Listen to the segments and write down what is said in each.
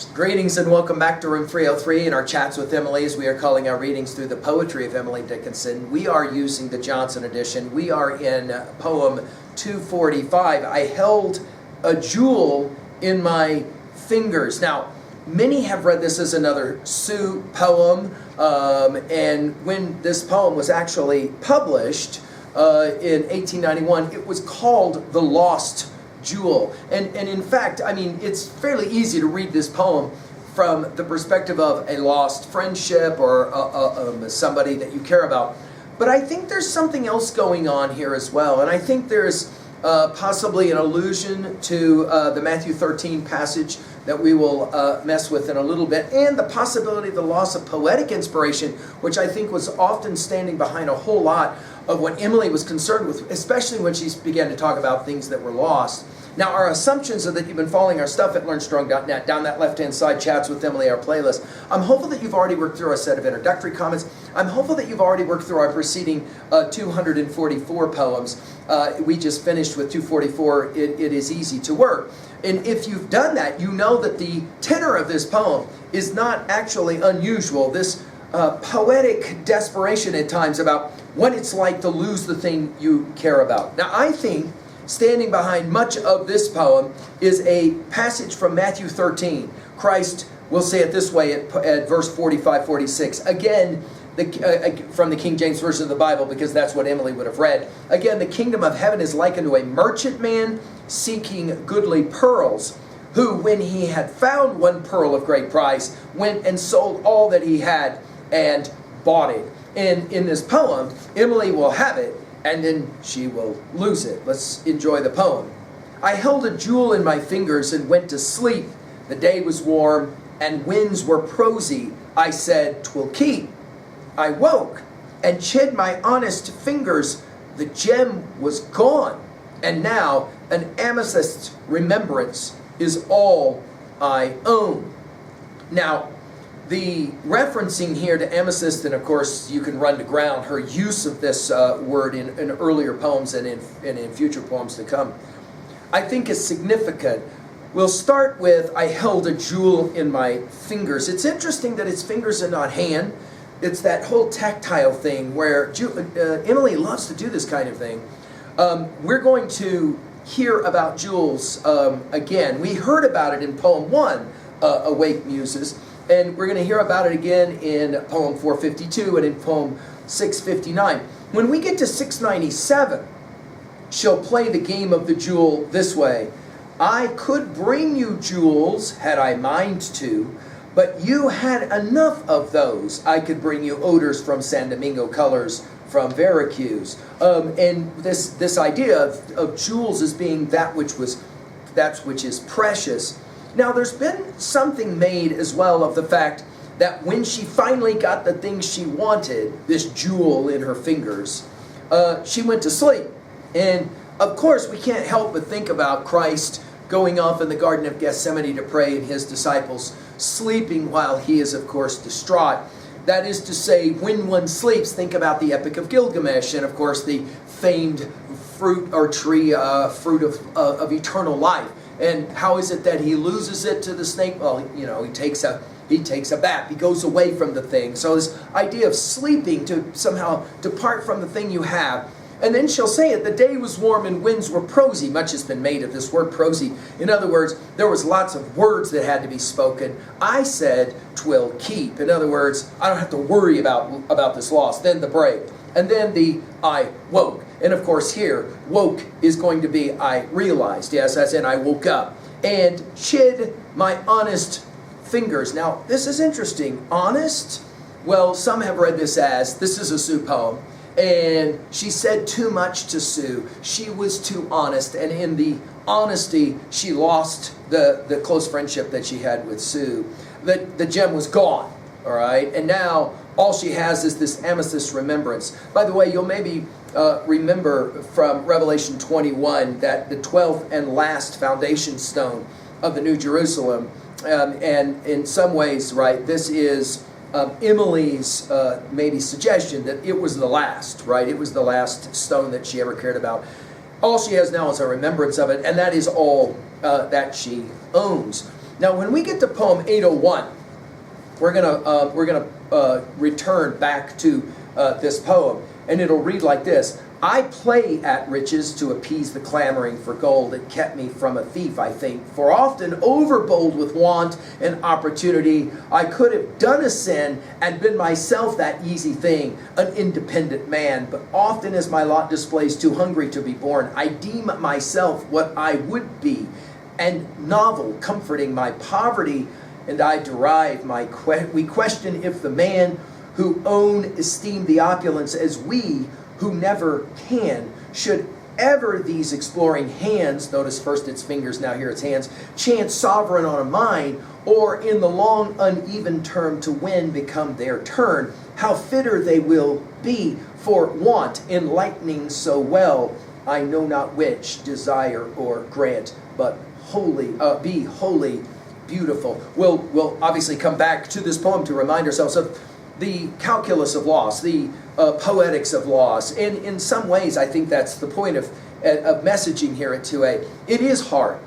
Greetings and welcome back to Room 303 in our chats with Emily as we are calling our readings through the poetry of Emily Dickinson. We are using the Johnson edition. We are in poem 245. I held a jewel in my fingers. Now, many have read this as another Sue poem, and when this poem was actually published in 1891, it was called The Lost Jewel. And in fact, I mean, it's fairly easy to read this poem from the perspective of a lost friendship or somebody that you care about. But I think there's something else going on here as well. And I think there's possibly an allusion to the Matthew 13 passage that we will mess with in a little bit, and the possibility of the loss of poetic inspiration, which I think was often standing behind a whole lot of what Emily was concerned with, especially when she began to talk about things that were lost. Now, our assumptions are that you've been following our stuff at LearnStrong.net, down that left-hand side, Chats with Emily, our playlist. I'm hopeful that you've already worked through our set of introductory comments. I'm hopeful that you've already worked through our preceding 244 poems. We just finished with 244. It is easy to work. And if you've done that, you know that the tenor of this poem is not actually unusual. This poetic desperation at times about what it's like to lose the thing you care about. Now, I think standing behind much of this poem is a passage from Matthew 13. Christ will say it this way at verse 45, 46. Again, from the King James Version of the Bible, because that's what Emily would have read. Again, the kingdom of heaven is likened to a merchant man seeking goodly pearls, who, when he had found one pearl of great price, went and sold all that he had and bought it. And in this poem, Emily will have it, and then she will lose it. Let's enjoy the poem. I held a jewel in my fingers and went to sleep. The day was warm and winds were prosy. I said, 'twill keep. I woke and chid my honest fingers. The gem was gone, and now an amethyst remembrance is all I own. Now, the referencing here to amethyst, and of course you can run to ground her use of this word in earlier poems and in future poems to come, I think is significant. We'll start with, I held a jewel in my fingers. It's interesting that it's fingers and not hand. It's that whole tactile thing where Emily loves to do this kind of thing. We're going to hear about jewels again. We heard about it in poem 1, Awake Muses. And we're going to hear about it again in poem 452 and in poem 659. When we get to 697, she'll play the game of the jewel this way. I could bring you jewels had I mind to, but you had enough of those. I could bring you odors from San Domingo, colors from Veracruz. And this idea of jewels as being that which is precious. Now, there's been something made as well of the fact that when she finally got the thing she wanted, this jewel in her fingers, she went to sleep. And of course, we can't help but think about Christ going off in the Garden of Gethsemane to pray and his disciples sleeping while he is, of course, distraught. That is to say, when one sleeps, think about the Epic of Gilgamesh and, of course, the famed fruit or tree, fruit of eternal life. And how is it that he loses it to the snake? Well, you know, he takes a bath. He goes away from the thing. So this idea of sleeping to somehow depart from the thing you have. And then she'll say it, the day was warm and winds were prosy. Much has been made of this word prosy. In other words, there was lots of words that had to be spoken. I said, 'twill keep. In other words, I don't have to worry about this loss. Then the break. And then the I woke. And of course here, woke is going to be I realized. Yes, as in I woke up. And chid my honest fingers. Now, this is interesting. Honest? Well, some have read this as, this is a Sue poem. And she said too much to Sue. She was too honest. And in the honesty, she lost the close friendship that she had with Sue. The gem was gone. All right? And now all she has is this amethyst remembrance. By the way, you'll maybe remember from Revelation 21 that the 12th and last foundation stone of the New Jerusalem, and in some ways, right, this is Emily's maybe suggestion that it was the last, right? It was the last stone that she ever cared about. All she has now is a remembrance of it, and that is all that she owns. Now, when we get to poem 801, we're gonna return back to this poem, and it'll read like this. I play at riches to appease the clamoring for gold. It kept me from a thief, I think. For often overbold with want and opportunity, I could have done a sin and been myself that easy thing, an independent man. But often as my lot displays too hungry to be born, I deem myself what I would be, and novel, comforting my poverty, and I derive we question if the man who own esteem the opulence as we who never can, should ever these exploring hands, notice first it's fingers, now here it's hands, chance sovereign on a mind, or in the long uneven term to win become their turn, how fitter they will be for want, enlightening so well, I know not which, desire or grant, but be wholly beautiful. We'll obviously come back to this poem to remind ourselves of the calculus of loss, the poetics of loss. And in some ways, I think that's the point of messaging here at 2A. It is hard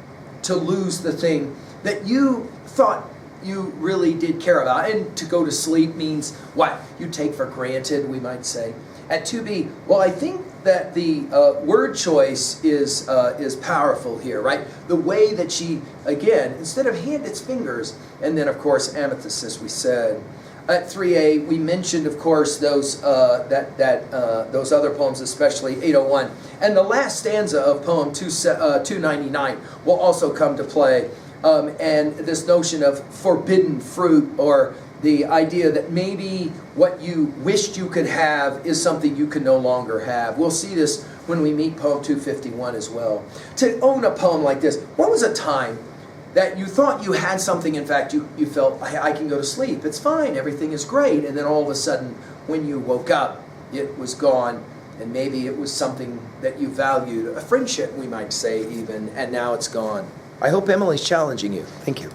to lose the thing that you thought you really did care about. And to go to sleep means what? You take for granted, we might say. At 2B, well, I think that the word choice is powerful here, right? The way that she, again, instead of hand, it's fingers. And then, of course, amethyst, as we said. At 3A, we mentioned, of course, those those other poems, especially 801. And the last stanza of poem 299 will also come to play. And this notion of forbidden fruit, or the idea that maybe what you wished you could have is something you can no longer have. We'll see this when we meet poem 251 as well. To own a poem like this, what was a time that you thought you had something, in fact, you felt, I can go to sleep, it's fine, everything is great, and then all of a sudden, when you woke up, it was gone, and maybe it was something that you valued, a friendship, we might say even, and now it's gone. I hope Emily's challenging you. Thank you.